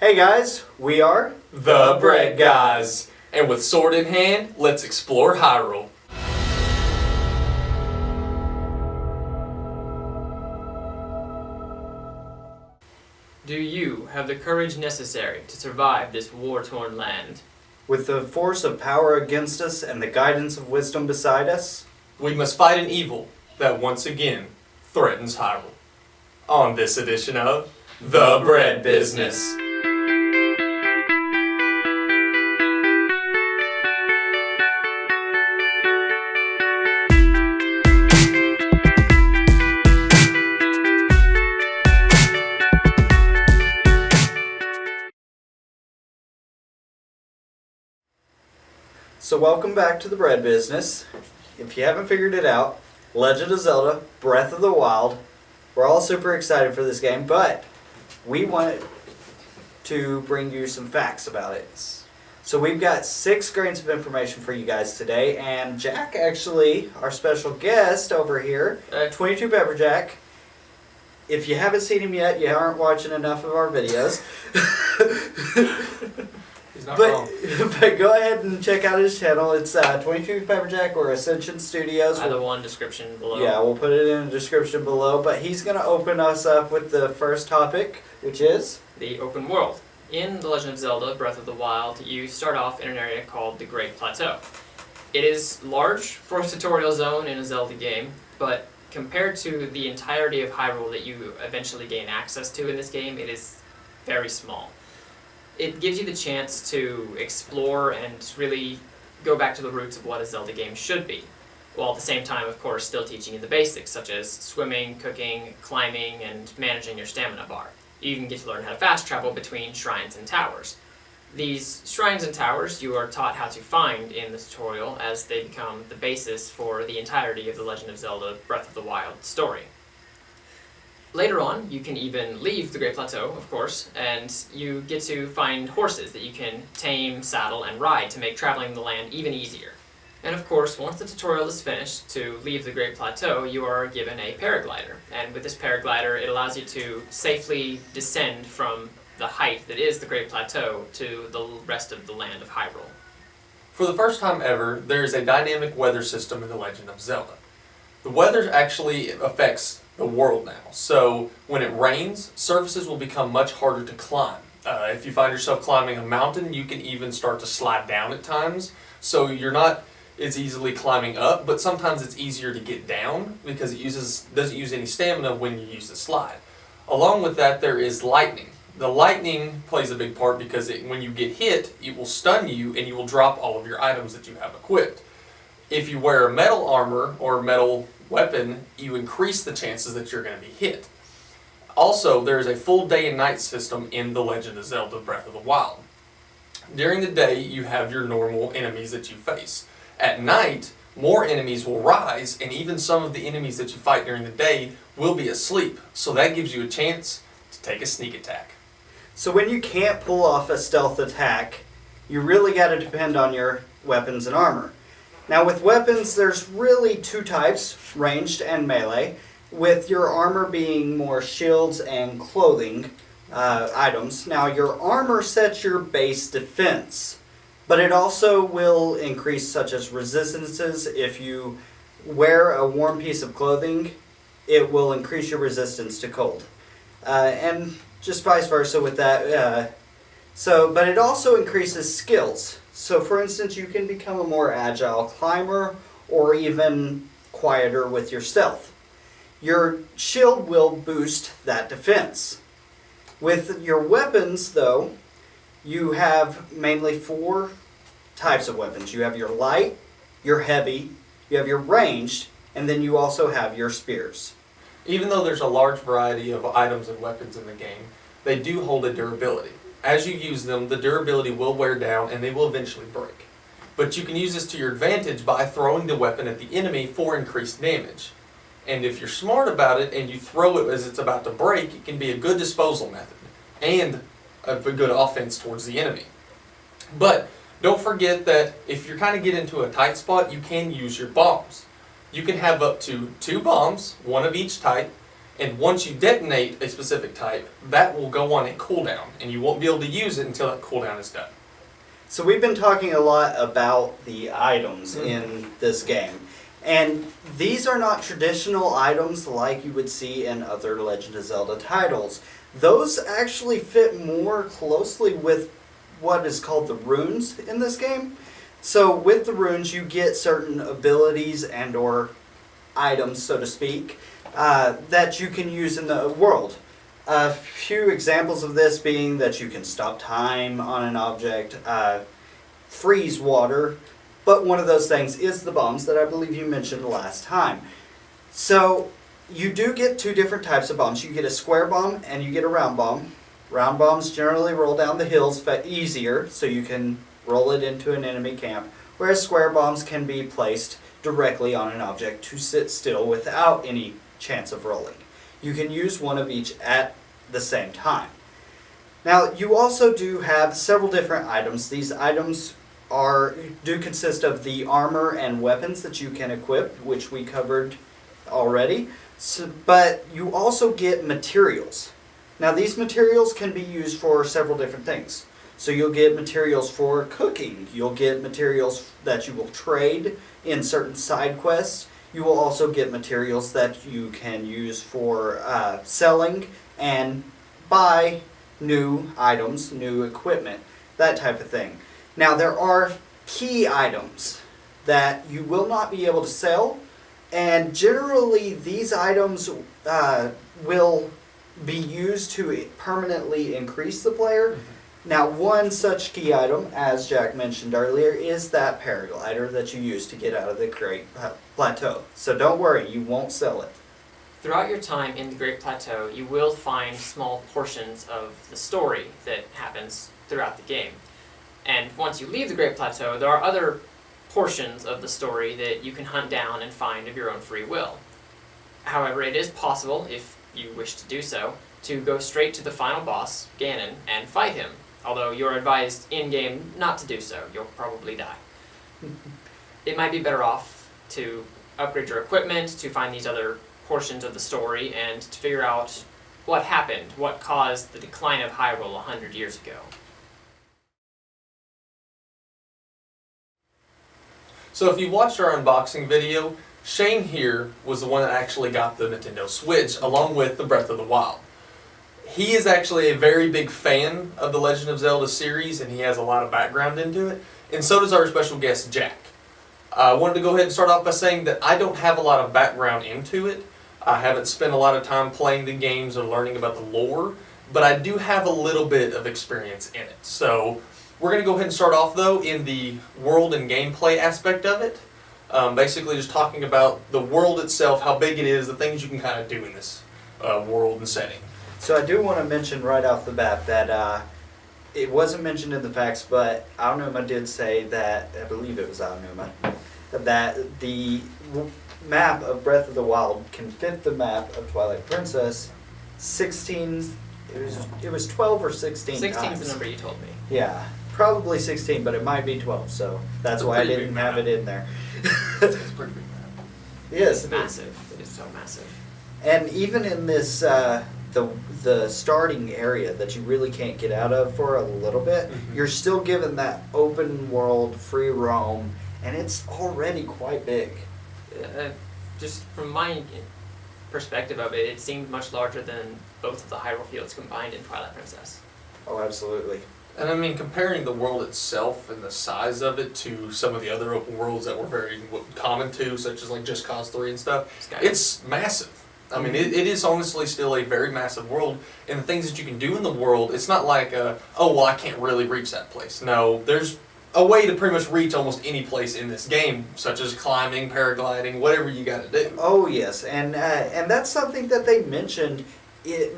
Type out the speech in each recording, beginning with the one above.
Hey guys, we are The Bread Guys. And with sword in hand, let's explore Hyrule. Do you have the courage necessary to survive this war-torn land? with the force of power against us and the guidance of wisdom beside us. We must fight an evil that once again threatens Hyrule. On this edition of The Bread Business. So welcome back to the bread business. If you haven't figured it out, Legend of Zelda Breath of the Wild. We're all super excited for this game, but we wanted to bring you some facts about it. So we've got 6 grains of information for you guys today, and Jack, actually, our special guest over here, 22 Pepper Jack. If you haven't seen him yet, you aren't watching enough of our videos. He's not wrong. But go ahead and check out his channel. It's 22 Pepperjack or Ascension Studios. Either one, description below. Yeah, we'll put it in the description below. But he's going to open us up with the first topic, which is The open world. In The Legend of Zelda Breath of the Wild, you start off in an area called the Great Plateau. It is large for a tutorial zone in a Zelda game, but compared to the entirety of Hyrule that you eventually gain access to in this game, it is very small. It gives you the chance to explore and really go back to the roots of what a Zelda game should be, while at the same time, of course, still teaching you the basics, such as swimming, cooking, climbing, and managing your stamina bar. You even get to learn how to fast travel between shrines and towers. These shrines and towers you are taught how to find in the tutorial, as they become the basis for the entirety of the Legend of Zelda Breath of the Wild story. Later on, you can even leave the Great Plateau, of course, and you get to find horses that you can tame, saddle, and ride to make traveling the land even easier. And of course, once the tutorial is finished, to leave the Great Plateau, you are given a paraglider. And with this paraglider, it allows you to safely descend from the height that is the Great Plateau to the rest of the land of Hyrule. For the first time ever, there is a dynamic weather system in The Legend of Zelda. The weather actually affects the world now. So when it rains, surfaces will become much harder to climb. If you find yourself climbing a mountain, you can even start to slide down at times. So you're not as easily climbing up, but sometimes it's easier to get down because it doesn't use any stamina when you use the slide. Along with that, there is lightning. The lightning plays a big part because when you get hit, it will stun you and you will drop all of your items that you have equipped. If you wear a metal armor or metal weapon, you increase the chances that you're going to be hit. Also, there is a full day and night system in The Legend of Zelda Breath of the Wild. During the day, you have your normal enemies that you face. At night, more enemies will rise, and even some of the enemies that you fight during the day will be asleep. So that gives you a chance to take a sneak attack. so when you can't pull off a stealth attack, you really got to depend on your weapons and armor. Now with weapons, there's really 2 types, ranged and melee, with your armor being more shields and clothing items. Now your armor sets your base defense, but it also will increase such as resistances. If you wear a warm piece of clothing, it will increase your resistance to cold. And just vice versa with that. But it also increases skills. So for instance, you can become a more agile climber or even quieter with your stealth. Your shield will boost that defense. With your weapons, though, you have mainly 4 types of weapons. You have your light, your heavy, you have your ranged, and then you also have your spears. Even though there's a large variety of items and weapons in the game, they do hold a durability. As you use them, the durability will wear down and they will eventually break. But you can use this to your advantage by throwing the weapon at the enemy for increased damage. And if you're smart about it and you throw it as it's about to break, it can be a good disposal method and a good offense towards the enemy. But don't forget that if you're kind of get into a tight spot, you can use your bombs. You can have up to 2 bombs, 1 of each type, And once you detonate a specific type, that will go on a cooldown, and you won't be able to use it until that cooldown is done. So we've been talking a lot about the items in this game. And these are not traditional items like you would see in other Legend of Zelda titles. Those actually fit more closely with what is called the runes in this game. So with the runes, you get certain abilities and or items, so to speak, that you can use in the world. A few examples of this being that you can stop time on an object, freeze water, but one of those things is the bombs that I believe you mentioned last time. So you do get two different types of bombs. You get a square bomb and you get a round bomb. Round bombs generally roll down the hills easier, so you can roll it into an enemy camp, whereas square bombs can be placed directly on an object to sit still without any chance of rolling. You can use one of each at the same time. Now, you also do have several different items. These items do consist of the armor and weapons that you can equip, which we covered already. But you also get materials. Now, these materials can be used for several different things. So you'll get materials for cooking. You'll get materials that you will trade in certain side quests. You will also get materials that you can use for selling and buy new items, new equipment, that type of thing. Now, there are key items that you will not be able to sell, and generally these items will be used to permanently increase the player. Now, one such key item, as Jack mentioned earlier, is that paraglider that you use to get out of the Great Plateau. So don't worry, you won't sell it. Throughout your time in the Great Plateau, you will find small portions of the story that happens throughout the game. And once you leave the Great Plateau, there are other portions of the story that you can hunt down and find of your own free will. However, it is possible, if you wish to do so, to go straight to the final boss, Ganon, and fight him. Although you're advised in-game not to do so, you'll probably die. It might be better off to upgrade your equipment, to find these other portions of the story, and to figure out what happened, what caused the decline of Hyrule 100 years ago. So if you've watched our unboxing video, Shane here was the one that actually got the Nintendo Switch, along with the Breath of the Wild. He is actually a very big fan of the Legend of Zelda series, and he has a lot of background into it, and so does our special guest, Jack. I wanted to go ahead and start off by saying that I don't have a lot of background into it. I haven't spent a lot of time playing the games or learning about the lore, but I do have a little bit of experience in it. So we're going to go ahead and start off, though, in the world and gameplay aspect of it. Basically just talking about the world itself, how big it is, the things you can kind of do in this world and setting. So I do want to mention right off the bat that it wasn't mentioned in the facts, but Aonuma did say that, I believe it was Aonuma, that the map of Breath of the Wild can fit the map of Twilight Princess 16, it was 12 or 16 16 times. is the number you told me. Yeah, probably 16, but it might be 12, so that's why I didn't have it in there. It's a pretty big map. Yes, It's massive. It is so massive. and even in this, the starting area that you really can't get out of for a little bit, you're still given that open world, free roam, and it's already quite big. Just from my perspective of it, it seemed much larger than both of the Hyrule Fields combined in Twilight Princess. Oh, absolutely. And I mean, comparing the world itself and the size of it to some of the other open worlds that were very common to, such as like Just Cause 3 and stuff, it's massive. I mean, it is honestly still a very massive world, and the things that you can do in the world, it's not like, oh, well, I can't really reach that place. No, there's a way to pretty much reach almost any place in this game, such as climbing, paragliding, whatever you got to do. Oh, yes, and that's something that they mentioned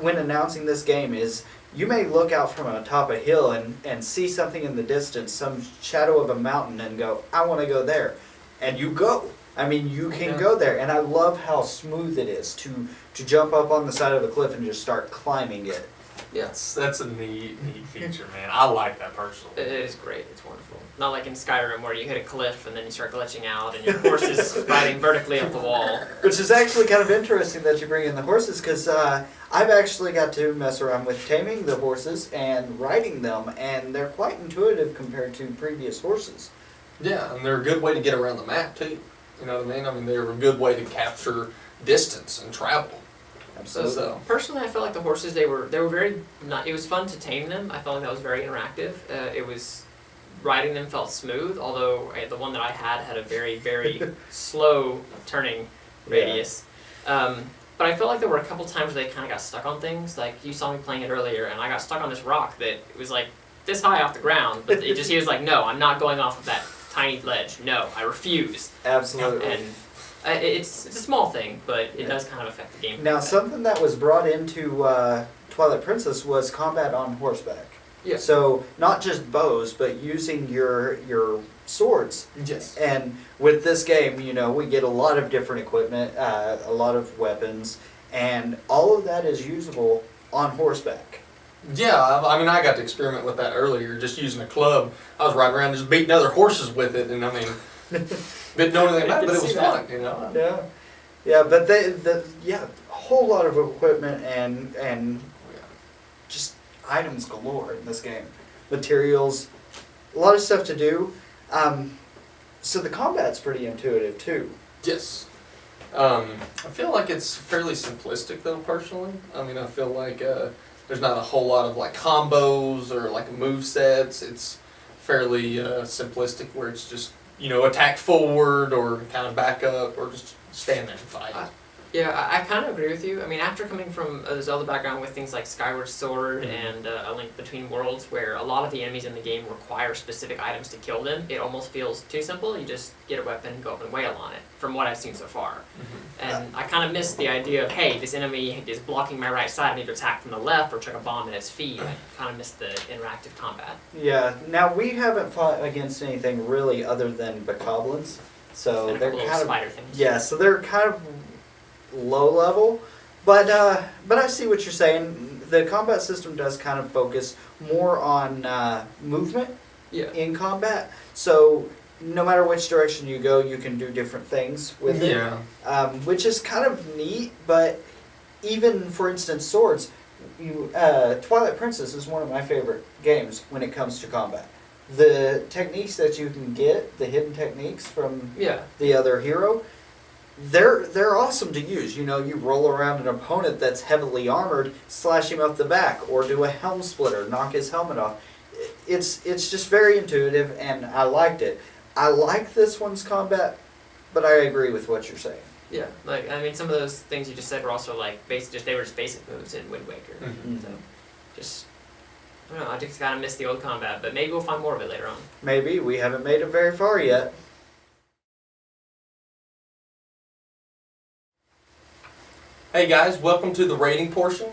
when announcing this game is you may look out from atop a hill and see something in the distance, some shadow of a mountain, and go, I want to go there. And you go. I mean, you can go there, and I love how smooth it is to jump up on the side of a cliff and just start climbing it. Yes, that's a neat feature, man. I like that personally. It is great. It's wonderful. Not like in Skyrim where you hit a cliff and then you start glitching out and your horse is riding vertically up the wall. Which is actually kind of interesting that you bring in the horses, because I've actually got to mess around with taming the horses and riding them, and they're quite intuitive compared to previous horses. Yeah, and they're a good way to get around the map too. You know what I mean? I mean, they're a good way to capture distance and travel. Absolutely. So, Personally, I felt like the horses they were very not. It was fun to tame them. I felt like that was very interactive. It was riding them felt smooth, although the one that I had a very slow turning radius. But I felt like there were a couple times where they kind of got stuck on things. Like you saw me playing it earlier, and I got stuck on this rock that it was like this high off the ground. But he was like, "No, I'm not going off of that tiny ledge. No, I refuse." Absolutely. And it's a small thing, but it does kind of affect the game. Now, something that was brought into Twilight Princess was combat on horseback. Yeah. So not just bows, but using your swords. yes. And with this game, you know, we get a lot of different equipment, a lot of weapons, and all of that is usable on horseback. Yeah, I mean, I got to experiment with that earlier, just using a club. I was riding around just beating other horses with it, and I mean, didn't know anything about it, but it was fun, you know? Yeah. Yeah, but a whole lot of equipment and just items galore in this game. Materials, a lot of stuff to do. So the combat's pretty intuitive too. Yes. I feel like it's fairly simplistic though, personally. I mean, I feel like there's not a whole lot of like combos or like move sets. It's fairly simplistic where it's just, you know, attack forward or kind of back up or just stand there and fight. I kind of agree with you. I mean, after coming from a Zelda background with things like Skyward Sword and A Link Between Worlds, where a lot of the enemies in the game require specific items to kill them, it almost feels too simple. You just get a weapon, go up and wail on it, from what I've seen so far. And I kind of miss the idea of, hey, this enemy is blocking my right side, I need to attack from the left or chuck a bomb at its feet. I kind of miss the interactive combat. Yeah. Now we haven't fought against anything really other than bokoblins, so And a they're couple kind little of spider things. yeah. So they're kind of low level, but I see what you're saying. The combat system does kind of focus more on movement Yeah. in combat. So no matter which direction you go, you can do different things with it. Yeah. Which is kind of neat. But even for instance, swords. Twilight Princess is one of my favorite games when it comes to combat. The techniques that you can get, the hidden techniques from Yeah. the other hero, they're awesome to use. You know, you roll around an opponent that's heavily armored, slash him up the back, or do a helm splitter, knock his helmet off. It's just very intuitive, and I liked it. I like this one's combat, but I agree with what you're saying. Yeah, like I mean, some of those things you just said were also like they were just basic moves in Wind Waker. Mhm. So, just I don't know. I just kind of miss the old combat, but maybe we'll find more of it later on. Maybe we haven't made it very far yet. Hey guys, welcome to the rating portion.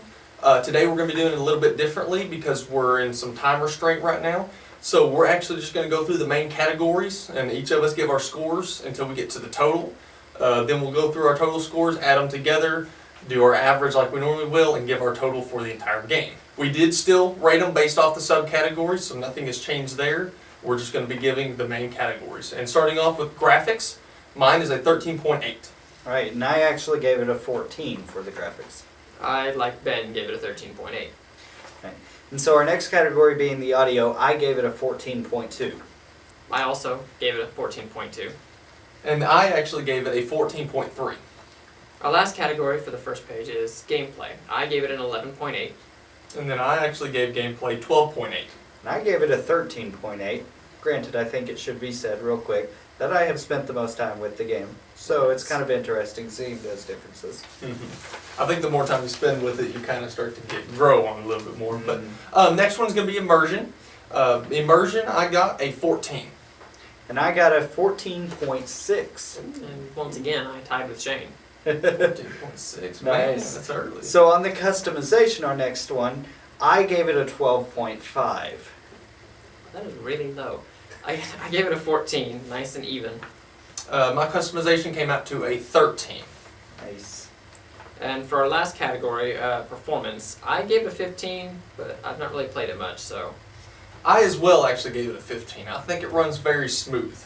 Today we're going to be doing it a little bit differently because we're in some time restraint right now. So we're actually just going to go through the main categories and each of us give our scores until we get to the total. Then we'll go through our total scores, add them together, do our average like we normally will, and give our total for the entire game. We did still rate them based off the subcategories, so nothing has changed there. We're just going to be giving the main categories. And starting off with graphics, mine is a 13.8. Right, and I actually gave it a 14 for the graphics. I, like Ben, gave it a 13.8. Okay. And so our next category being the audio, I gave it a 14.2. I also gave it a 14.2. And I actually gave it a 14.3. Our last category for the first page is gameplay. I gave it an 11.8. And then I actually gave gameplay 12.8. And I gave it a 13.8. Granted, I think it should be said real quick that I have spent the most time with the game. So it's kind of interesting seeing those differences. I think the more time you spend with it, you kind of start to grow on it a little bit more. But next one's going to be immersion. Immersion, I got a 14. And I got a 14.6. And once again, I tied with Shane. 14.6. Man, Nice. that's early. So on the customization, our next one, I gave it a 12.5. That is really low. I gave it a 14, nice and even. My customization came out to a 13. Nice. And for our last category, performance, I gave it a 15, but I've not really played it much, so. I as well actually gave it a 15. I think it runs very smooth.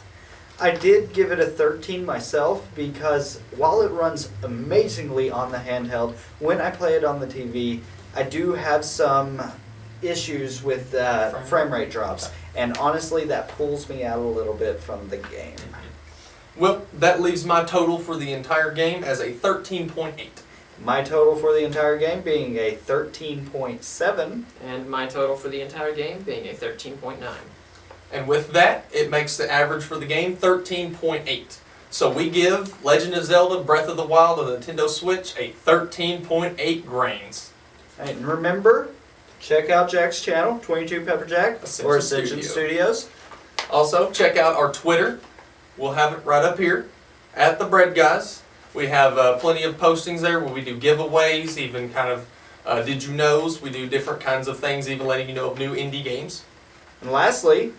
I did give it a 13 myself because while it runs amazingly on the handheld, when I play it on the TV, I do have some issues with frame rate drops. And honestly, that pulls me out a little bit from the game. Well, that leaves my total for the entire game as a 13.8. My total for the entire game being a 13.7. And my total for the entire game being a 13.9. And with that, it makes the average for the game 13.8. So we give Legend of Zelda Breath of the Wild on the Nintendo Switch a 13.8 grains. And remember, check out Jack's channel, 22 Pepper Jack, or Ascension Studios. Also, check out our Twitter. We'll have it right up here at the Bread Guys. We have plenty of postings there where we do giveaways, even kind of did you knows. We do different kinds of things, even letting you know of new indie games. And lastly,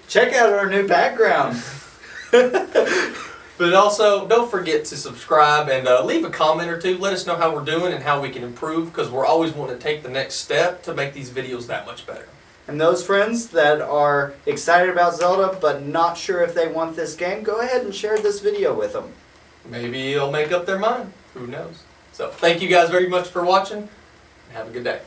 check out our new background. But also, don't forget to subscribe and leave a comment or two. Let us know how we're doing and how we can improve, because we're always wanting to take the next step to make these videos that much better. And those friends that are excited about Zelda but not sure if they want this game, go ahead and share this video with them. Maybe it'll make up their mind. Who knows? So, thank you guys very much for watching, and have a good day.